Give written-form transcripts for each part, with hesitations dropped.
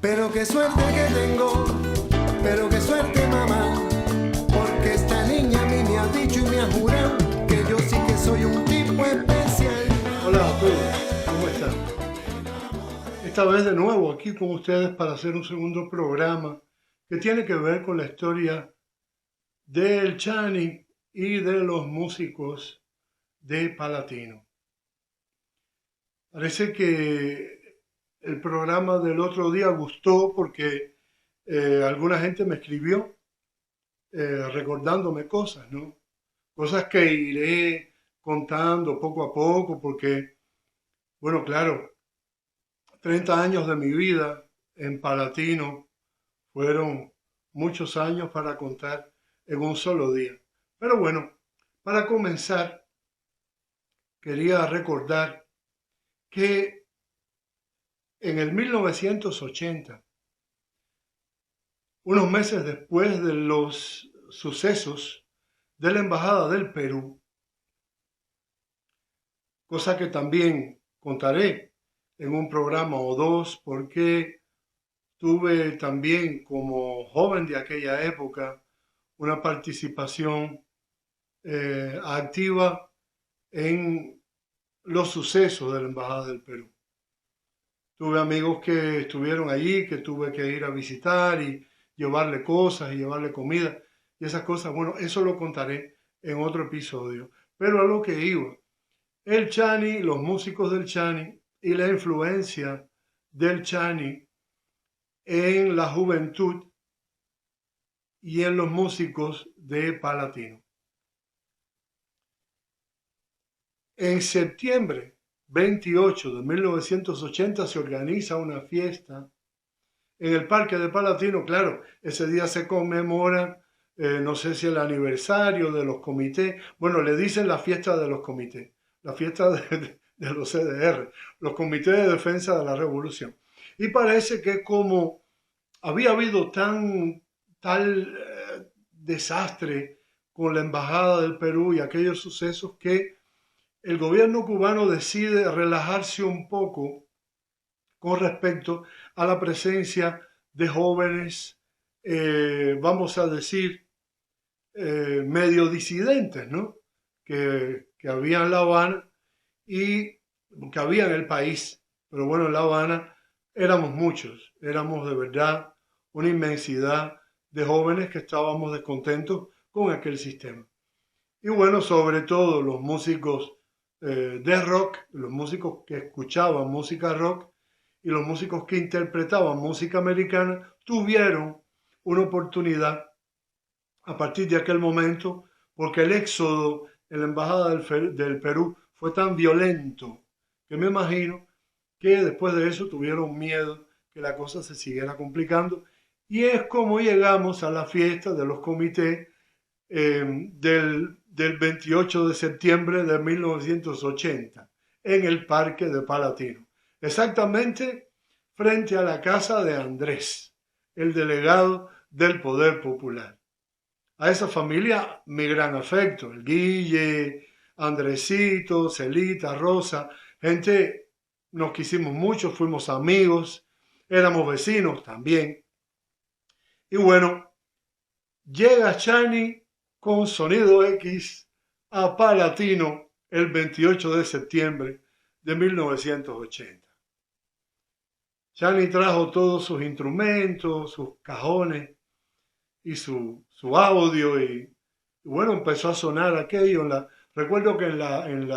Pero qué suerte que tengo, pero qué suerte mamá, porque esta niña a mí me ha dicho y me ha jurado que yo sí que soy un tipo especial. Hola a todos, ¿cómo están? Esta vez de nuevo aquí con ustedes para hacer un segundo programa que tiene que ver con la historia del Chani y de los músicos de Palatino. Parece que el programa del otro día gustó porque alguna gente me escribió recordándome cosas, ¿no? Cosas que iré contando poco a poco porque, bueno, claro, 30 años de mi vida en Palatino fueron muchos años para contar en un solo día. Pero bueno, para comenzar, quería recordar que en el 1980, unos meses después de los sucesos de la Embajada del Perú, cosa que también contaré en un programa o dos, porque tuve también como joven de aquella época una participación activa en los sucesos de la Embajada del Perú. Tuve amigos que estuvieron allí, que tuve que ir a visitar y llevarle cosas y llevarle comida y esas cosas. Bueno, eso lo contaré en otro episodio. Pero a lo que iba, el Chani, los músicos del Chani y la influencia del Chani en la juventud y en los músicos de Palatino. En septiembre 28 de 1980 se organiza una fiesta en el Parque de Palatino. Claro, ese día se conmemora, no sé si el aniversario de los comités, bueno, le dicen la fiesta de los comités, la fiesta de los CDR, los comités de defensa de la revolución. Y parece que como había habido tal desastre con la Embajada del Perú y aquellos sucesos que el gobierno cubano decide relajarse un poco con respecto a la presencia de jóvenes, vamos a decir, medio disidentes, ¿no? Que había en La Habana y que había en el país. Pero bueno, en La Habana éramos muchos, éramos de verdad una inmensidad de jóvenes que estábamos descontentos con aquel sistema. Y bueno, sobre todo los músicos de rock, los músicos que escuchaban música rock y los músicos que interpretaban música americana tuvieron una oportunidad a partir de aquel momento, porque el éxodo en la Embajada del Perú fue tan violento que me imagino que después de eso tuvieron miedo que la cosa se siguiera complicando. Y es como llegamos a la fiesta de los comités del 28 de septiembre de 1980 en el Parque de Palatino, exactamente frente a la casa de Andrés, el delegado del Poder Popular. A esa familia mi gran afecto, el Guille, Andresito, Celita, Rosa, gente, nos quisimos mucho, fuimos amigos, éramos vecinos también. Y bueno, llega Chani con Sonido X a Palatino el 28 de septiembre de 1980. Chani trajo todos sus instrumentos, sus cajones y su audio y bueno, empezó a sonar aquello. Recuerdo que en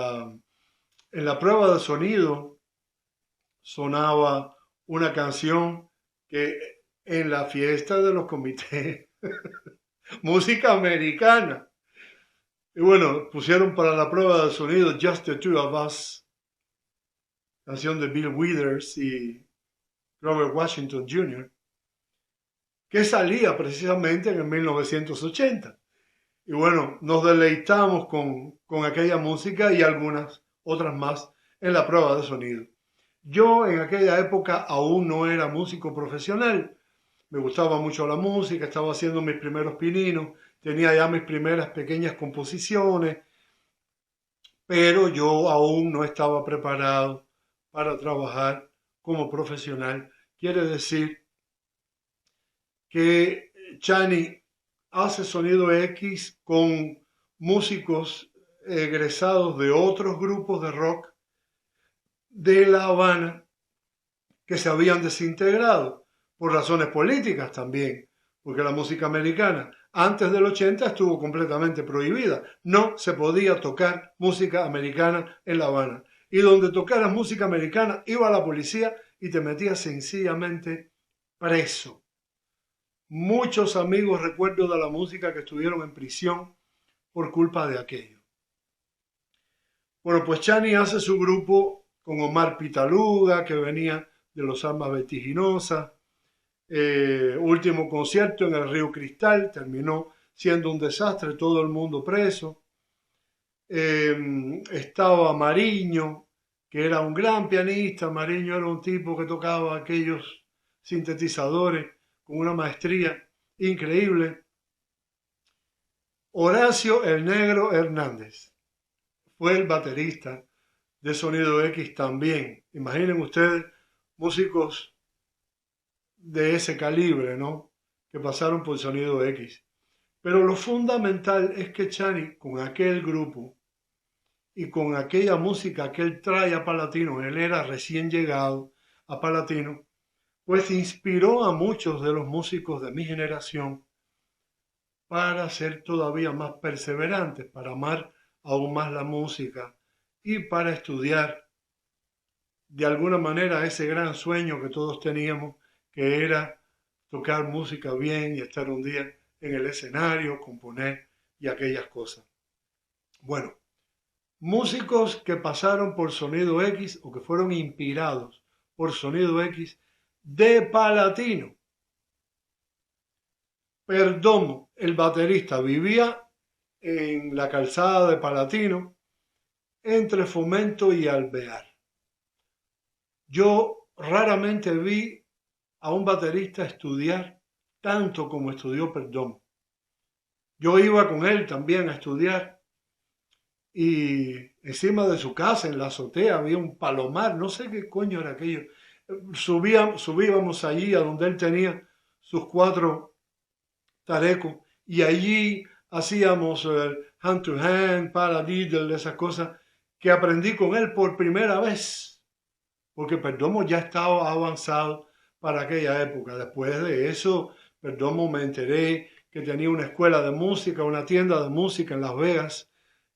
la prueba de sonido sonaba una canción que en la fiesta de los comités, música americana. Y bueno, pusieron para la prueba de sonido Just the Two of Us, canción de Bill Withers y Robert Washington Jr., que salía precisamente en el 1980. Y bueno, nos deleitamos con aquella música y algunas otras más en la prueba de sonido. Yo en aquella época aún no era músico profesional. Me gustaba mucho la música, estaba haciendo mis primeros pininos, tenía ya mis primeras pequeñas composiciones, pero yo aún no estaba preparado para trabajar como profesional. Quiere decir que Chani hace sonido X con músicos egresados de otros grupos de rock de La Habana que se habían desintegrado por razones políticas también, porque la música americana antes del 80 estuvo completamente prohibida. No se podía tocar música americana en La Habana. Y donde tocaras música americana iba la policía y te metía sencillamente preso. Muchos amigos recuerdo de la música que estuvieron en prisión por culpa de aquello. Bueno, pues Chani hace su grupo con Omar Pitaluga, que venía de los Almas Vertiginosas. Último concierto en el Río Cristal, terminó siendo un desastre, todo el mundo preso. Estaba Mariño, que era un gran pianista. Mariño era un tipo que tocaba aquellos sintetizadores con una maestría increíble. Horacio el Negro Hernández fue el baterista de Sonido X también. Imaginen ustedes, músicos de ese calibre, ¿no? Que pasaron por Sonido X. Pero lo fundamental es que Chani, con aquel grupo y con aquella música que él trae a Palatino, él era recién llegado a Palatino, pues inspiró a muchos de los músicos de mi generación para ser todavía más perseverantes, para amar aún más la música y para estudiar de alguna manera ese gran sueño que todos teníamos, que era tocar música bien y estar un día en el escenario, componer y aquellas cosas. Bueno, músicos que pasaron por Sonido X o que fueron inspirados por Sonido X de Palatino. Perdomo, el baterista, vivía en la calzada de Palatino, entre Fomento y Alvear. Yo raramente vi a un baterista estudiar tanto como estudió Perdomo. Yo iba con él también a estudiar y encima de su casa, en la azotea, había un palomar, no sé qué coño era aquello. Subíamos allí a donde él tenía sus 4 tarecos y allí hacíamos hand to hand, paradiddle, esas cosas que aprendí con él por primera vez, porque Perdomo ya estaba avanzado para aquella época. Después de eso, Perdomo me enteré que tenía una escuela de música, una tienda de música en Las Vegas,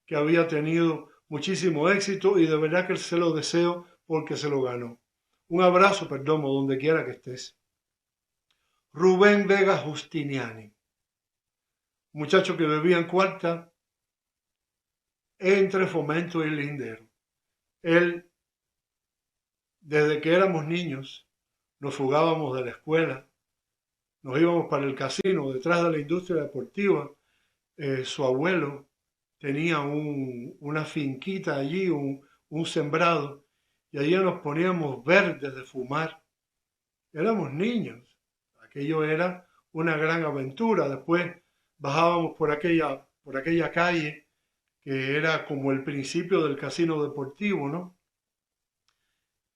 que había tenido muchísimo éxito y de verdad que se lo deseo porque se lo ganó. Un abrazo, Perdomo, donde quiera que estés. Rubén Vega Justiniani, muchacho que vivía en Cuarta, entre Fomento y Lindero. Él, desde que éramos niños, nos fugábamos de la escuela, nos íbamos para el casino, detrás de la industria deportiva. Su abuelo tenía una finquita allí, un sembrado, y allí nos poníamos verdes de fumar. Éramos niños, aquello era una gran aventura. Después bajábamos por aquella calle que era como el principio del casino deportivo, ¿no?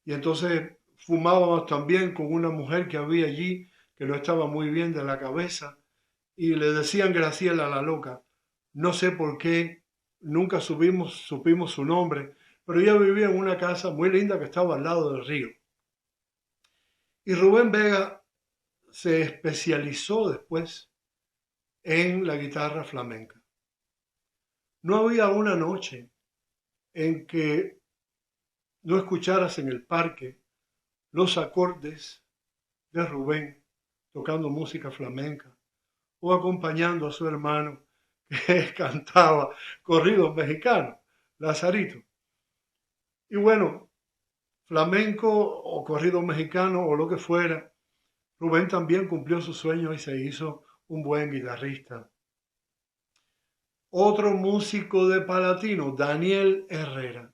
Y entonces fumábamos también con una mujer que había allí, que no estaba muy bien de la cabeza, y le decían Graciela la loca. No sé por qué, nunca supimos su nombre, pero ella vivía en una casa muy linda que estaba al lado del río. Y Rubén Vega se especializó después en la guitarra flamenca. No había una noche en que no escucharas en el parque los acordes de Rubén tocando música flamenca o acompañando a su hermano que cantaba corridos mexicanos, Lazarito. Y bueno, flamenco o corrido mexicano o lo que fuera, Rubén también cumplió su sueño y se hizo un buen guitarrista. Otro músico de Palatino, Daniel Herrera,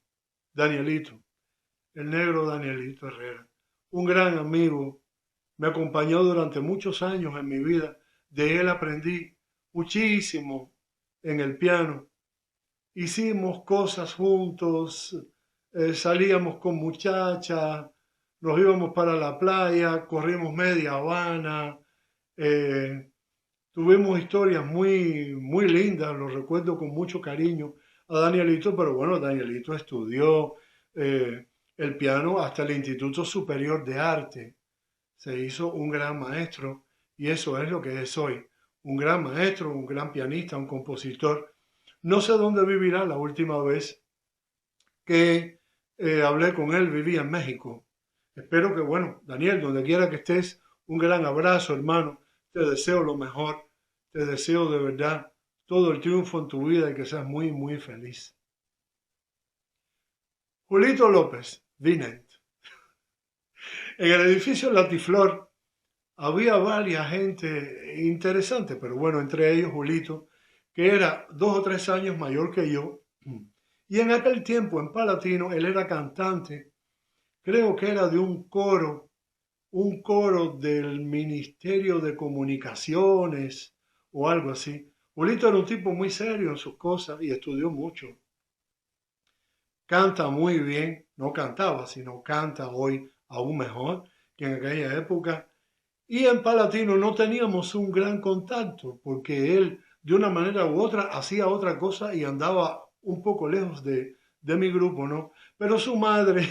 Danielito, el negro Danielito Herrera, un gran amigo, me acompañó durante muchos años en mi vida, de él aprendí muchísimo en el piano, hicimos cosas juntos, salíamos con muchachas, nos íbamos para la playa, corrimos media Habana, Eh, Tuvimos historias muy, muy lindas, lo recuerdo con mucho cariño a Danielito, pero bueno, Danielito estudió el piano hasta el Instituto Superior de Arte, se hizo un gran maestro y eso es lo que es hoy, un gran maestro, un gran pianista, un compositor. No sé dónde vivirá. La última vez que hablé con él vivía en México. Espero que, bueno, Daniel, donde quiera que estés, un gran abrazo, hermano. Te deseo lo mejor. Te deseo de verdad todo el triunfo en tu vida y que seas muy, muy feliz. Julito López, Vinent. En el edificio Latiflor había varias gente interesante, pero bueno, entre ellos Julito, que era 2 o 3 años mayor que yo. Y en aquel tiempo en Palatino él era cantante, creo que era de un coro del Ministerio de Comunicaciones o algo así. Julito era un tipo muy serio en sus cosas y estudió mucho. Canta muy bien, no cantaba, sino canta hoy aún mejor que en aquella época. Y en Palatino no teníamos un gran contacto porque él de una manera u otra hacía otra cosa y andaba un poco lejos de mi grupo, ¿no? Pero su madre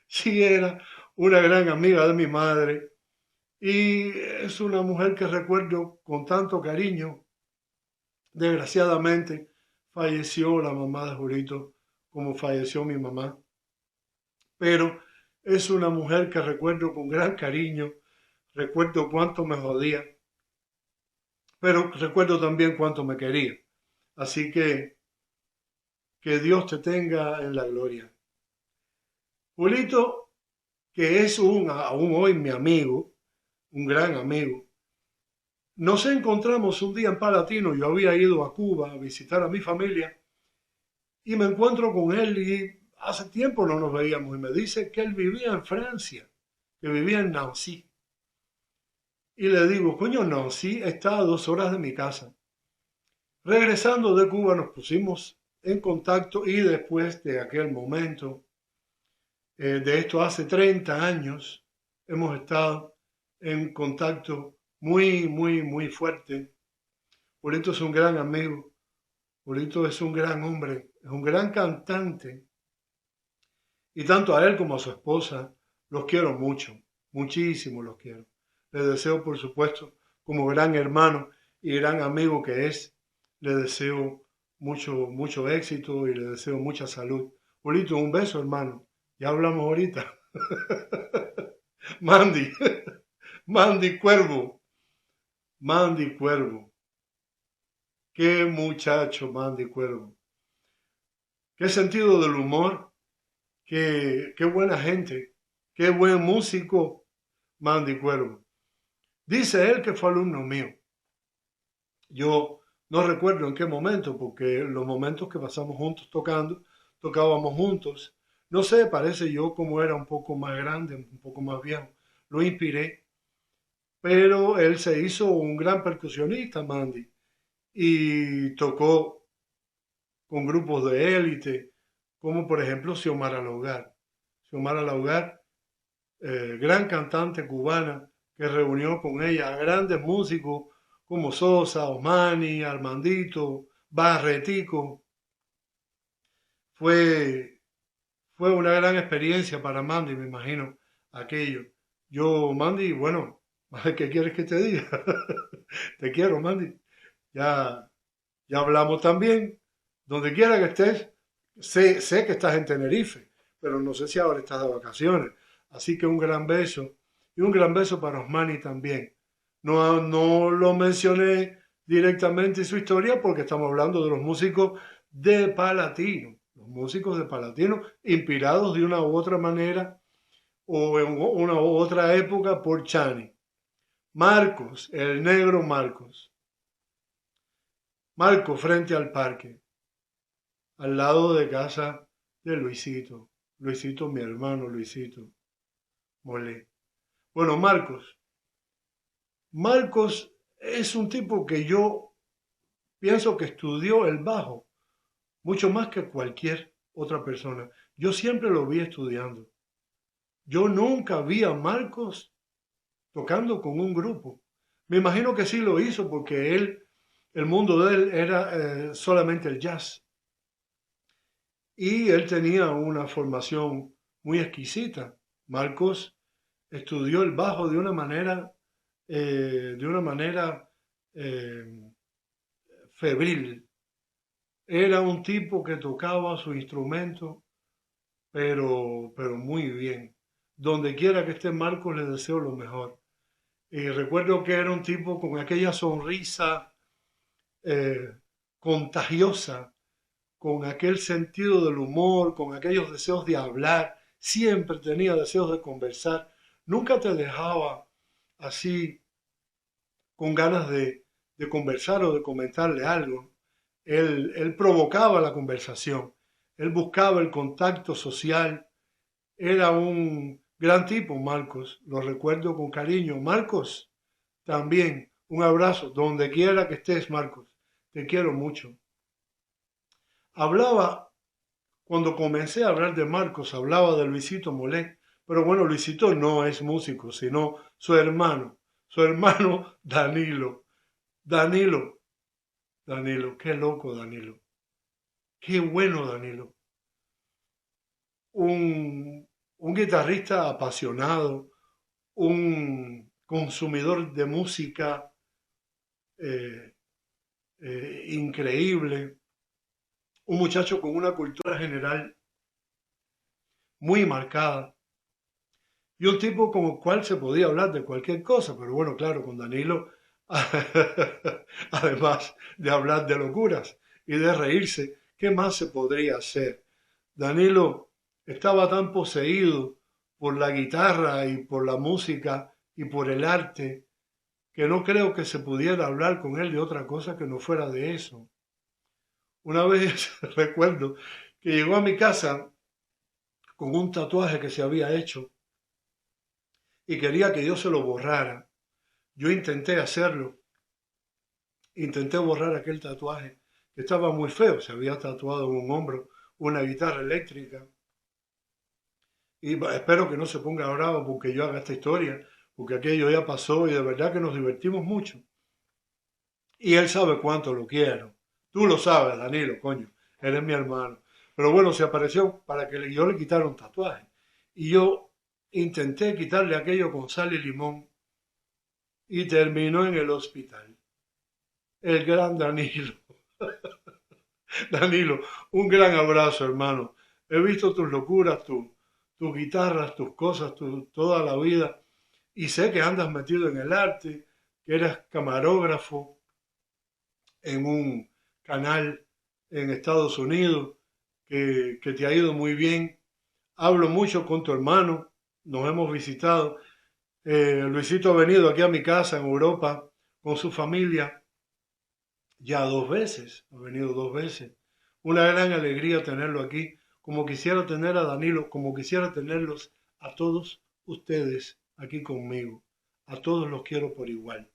sí era una gran amiga de mi madre y es una mujer que recuerdo con tanto cariño. Desgraciadamente falleció la mamá de Julito como falleció mi mamá, pero es una mujer que recuerdo con gran cariño, recuerdo cuánto me jodía, pero recuerdo también cuánto me quería. Así que Dios te tenga en la gloria. Julito, que es aún hoy mi amigo, un gran amigo, nos encontramos un día en Palatino. Yo había ido a Cuba a visitar a mi familia y me encuentro con él y hace tiempo no nos veíamos y me dice que él vivía en Francia, que vivía en Nancy. Y le digo, coño, Nancy está a 2 horas de mi casa. Regresando de Cuba nos pusimos en contacto y después de aquel momento, de esto hace 30 años, hemos estado en contacto muy, muy, muy fuerte. Julito es un gran amigo, Julito es un gran hombre, es un gran cantante y tanto a él como a su esposa los quiero mucho, muchísimo los quiero. Les deseo, por supuesto, como gran hermano y gran amigo que es, le deseo mucho, mucho éxito y le deseo mucha salud. Julito, un beso, hermano. Ya hablamos ahorita. Mandy, Mandy Cuervo, Mandy Cuervo. Qué muchacho, Mandy Cuervo. Qué sentido del humor, qué buena gente, qué buen músico, Mandy Cuervo. Dice él que fue alumno mío. Yo no recuerdo en qué momento, porque los momentos que pasamos juntos tocando, tocábamos juntos. No sé, parece yo como era un poco más grande, un poco más viejo, lo inspiré, pero él se hizo un gran percusionista, Mandy, y tocó con grupos de élite, como por ejemplo Xiomara Laugar. Xiomara Laugar, gran cantante cubana, que reunió con ella a grandes músicos como Sosa, Osmani, Armandito, Barretico. Fue, fue una gran experiencia para Mandy, me imagino, aquello. Yo, Mandy, bueno, ¿qué quieres que te diga? Te quiero, Mandy. Ya, ya hablamos también. Donde quiera que estés, sé que estás en Tenerife, pero no sé si ahora estás de vacaciones. Así que un gran beso. Y un gran beso para Osmani también. No lo mencioné directamente en su historia porque estamos hablando de los músicos de Palatino. Los músicos de Palatino, inspirados de una u otra manera o en una u otra época por Chani. Marcos, el negro Marcos. Marcos frente al parque, al lado de casa de Luisito. Luisito, mi hermano Luisito Molé. Bueno, Marcos es un tipo que yo pienso que estudió el bajo mucho más que cualquier otra persona. Yo siempre lo vi estudiando. Yo nunca vi a Marcos tocando con un grupo. Me imagino que sí lo hizo porque el mundo de él era solamente el jazz. Y él tenía una formación muy exquisita. Marcos estudió el bajo de una manera eh, febril. Era un tipo que tocaba su instrumento, pero muy bien. Donde quiera que esté Marcos, le deseo lo mejor. Y recuerdo que era un tipo con aquella sonrisa eh, contagiosa, con aquel sentido del humor, con aquellos deseos de hablar. Siempre tenía deseos de conversar. Nunca te dejaba así con ganas de conversar o de comentarle algo. Él provocaba la conversación, él buscaba el contacto social. Era un gran tipo, Marcos, lo recuerdo con cariño. Marcos, también un abrazo, donde quiera que estés, Marcos, te quiero mucho. Hablaba, cuando comencé a hablar de Marcos, hablaba de Luisito Molén, pero bueno, Luisito no es músico, sino su hermano Danilo. Danilo, Danilo, qué loco Danilo, qué bueno Danilo. Un guitarrista apasionado, un consumidor de música eh, increíble, un muchacho con una cultura general muy marcada y un tipo con el cual se podía hablar de cualquier cosa, pero bueno, claro, con Danilo, además de hablar de locuras y de reírse, ¿qué más se podría hacer? Danilo estaba tan poseído por la guitarra y por la música y por el arte que no creo que se pudiera hablar con él de otra cosa que no fuera de eso. Una vez recuerdo que llegó a mi casa con un tatuaje que se había hecho y quería que yo se lo borrara. Yo intenté hacerlo, intenté borrar aquel tatuaje que estaba muy feo, se había tatuado en un hombro una guitarra eléctrica. Y espero que no se ponga bravo porque yo haga esta historia, porque aquello ya pasó y de verdad que nos divertimos mucho. Y él sabe cuánto lo quiero. Tú lo sabes, Danilo, coño, eres mi hermano. Pero bueno, se apareció para que yo le quitara un tatuaje. Y yo intenté quitarle aquello con sal y limón y terminó en el hospital. El gran Danilo. Danilo, un gran abrazo, hermano. He visto tus locuras, tus guitarras, tus cosas, toda la vida. Y sé que andas metido en el arte, que eres camarógrafo en un canal en Estados Unidos, que te ha ido muy bien. Hablo mucho con tu hermano, nos hemos visitado. Luisito ha venido aquí a mi casa en Europa con su familia ya 2 veces, ha venido 2 veces. Una gran alegría tenerlo aquí, como quisiera tener a Danilo, como quisiera tenerlos a todos ustedes aquí conmigo. A todos los quiero por igual.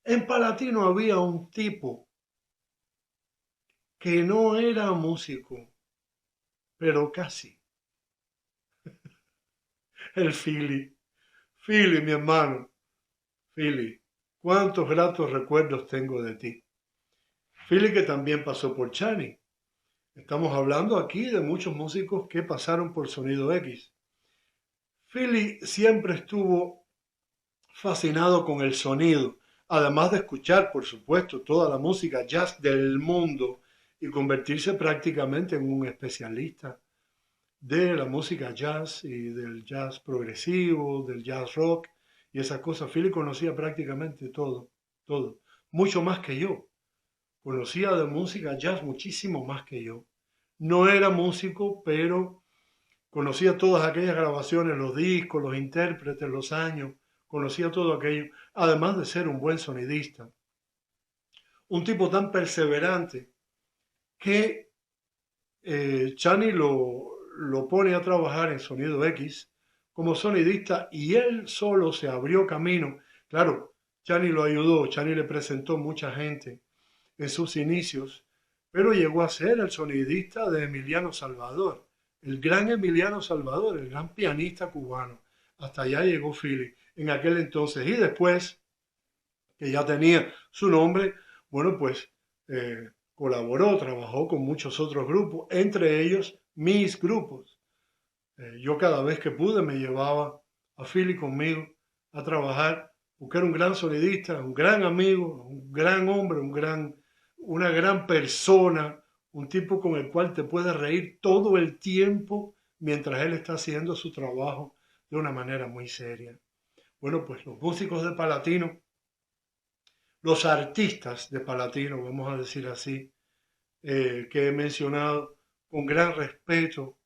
En Palatino había un tipo que no era músico, pero casi. El Philly. Philly, mi hermano. Philly, cuántos gratos recuerdos tengo de ti. Philly que también pasó por Chani. Estamos hablando aquí de muchos músicos que pasaron por Sonido X. Philly siempre estuvo fascinado con el sonido, además de escuchar, por supuesto, toda la música jazz del mundo y convertirse prácticamente en un especialista de la música jazz y del jazz progresivo, del jazz rock y esas cosas. Philly conocía prácticamente todo, todo, mucho más que yo. Conocía de música jazz muchísimo más que yo. No era músico, pero conocía todas aquellas grabaciones, los discos, los intérpretes, los años, conocía todo aquello, además de ser un buen sonidista. Un tipo tan perseverante que Chani lo pone a trabajar en Sonido X como sonidista y él solo se abrió camino. Claro, Chani lo ayudó, Chani le presentó mucha gente en sus inicios, pero llegó a ser el sonidista de Emiliano Salvador, el gran Emiliano Salvador, el gran pianista cubano. Hasta allá llegó Philly. en aquel entonces. Y después, que ya tenía su nombre, bueno, pues colaboró, trabajó con muchos otros grupos, entre ellos mis grupos. Yo cada vez que pude me llevaba a Philly conmigo a trabajar, porque era un gran sonidista, un gran amigo, un gran hombre, una gran persona, un tipo con el cual te puedes reír todo el tiempo mientras él está haciendo su trabajo de una manera muy seria. Bueno, pues los músicos de Palatino, los artistas de Palatino, vamos a decir así, que he mencionado con gran respeto,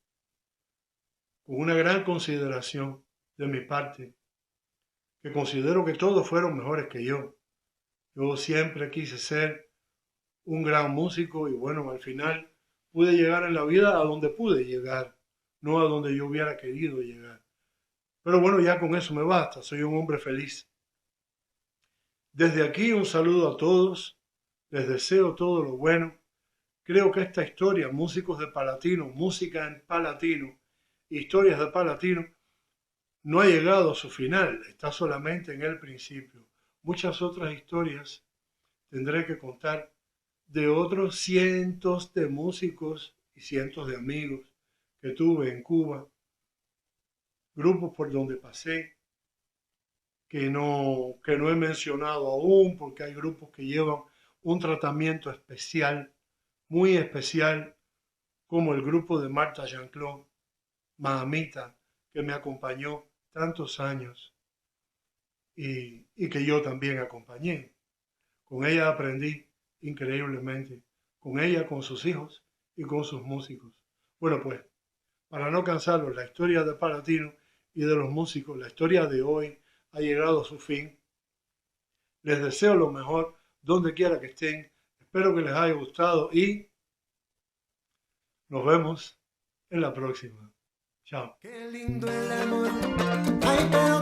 con una gran consideración de mi parte, que considero que todos fueron mejores que yo. Yo siempre quise ser un gran músico y bueno, al final pude llegar en la vida a donde pude llegar, no a donde yo hubiera querido llegar. Pero bueno, ya con eso me basta, soy un hombre feliz. Desde aquí un saludo a todos, les deseo todo lo bueno. Creo que esta historia, músicos de Palatino, música en Palatino, historias de Palatino, no ha llegado a su final, está solamente en el principio. Muchas otras historias tendré que contar de otros cientos de músicos y cientos de amigos que tuve en Cuba, grupos por donde pasé, que no he mencionado aún, porque hay grupos que llevan un tratamiento especial, muy especial, como el grupo de Martha Jean-Claude, Mahamita, que me acompañó tantos años y que yo también acompañé. Con ella aprendí increíblemente, con ella, con sus hijos y con sus músicos. Bueno, pues, para no cansarlos, la historia de Palatino y de los músicos, la historia de hoy ha llegado a su fin. Les deseo lo mejor donde quiera que estén. Espero que les haya gustado y nos vemos en la próxima. Chao. Qué lindo el amor. Ay, pero